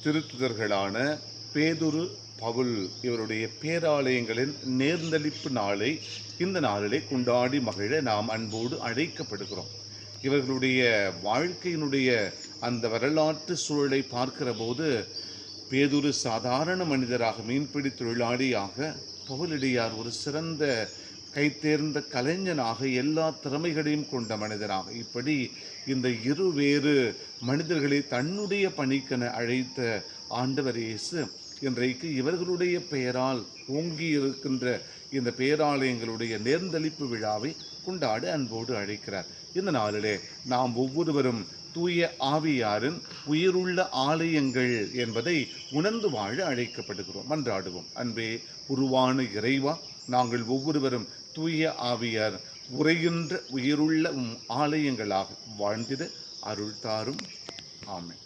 திருத்துதர்களான பேதுரு, பவுல் இவருடைய பேராலயங்களின் நேர்ந்தளிப்பு நாளை இந்த நாளிலே கொண்டாடி மகிழ நாம் அன்போடு அழைக்கப்படுகிறோம். இவர்களுடைய வாழ்க்கையினுடைய அந்த வரலாற்று சூழலை பார்க்கிற போது பேதுரு சாதாரண மனிதராக, மீன்பிடி தொழிலாளியாக, பவுலடியார் ஒரு சிறந்த கைத்தேர்ந்த கலைஞனாக, எல்லா திறமைகளையும் கொண்ட மனிதனாக, இப்படி இந்த இருவேறு மனிதர்களை தன்னுடைய பணிக்கென அழைத்த ஆண்டவர் இயேசு இன்றைக்கு இவர்களுடைய பெயரால் ஓங்கி இருக்கின்ற இந்த பேராலயங்களுடைய நேர்ந்தளிப்பு விழாவை கொண்டாட அன்போடு அழைக்கிறார். இந்த நாளிலே நாம் ஒவ்வொருவரும் தூய ஆவியாரின் உயிருள்ள ஆலயங்கள் என்பதை உணர்ந்து வாழ அழைக்கப்படுகிறோம். மன்றாடுவோம். அன்பே உருவான இறைவா, நாங்கள் ஒவ்வொருவரும் தூய ஆவியார் உரைகின்ற உயிருள்ள ஆலயங்களாக வாழ்ந்திட அருள் தாரும். ஆமென்.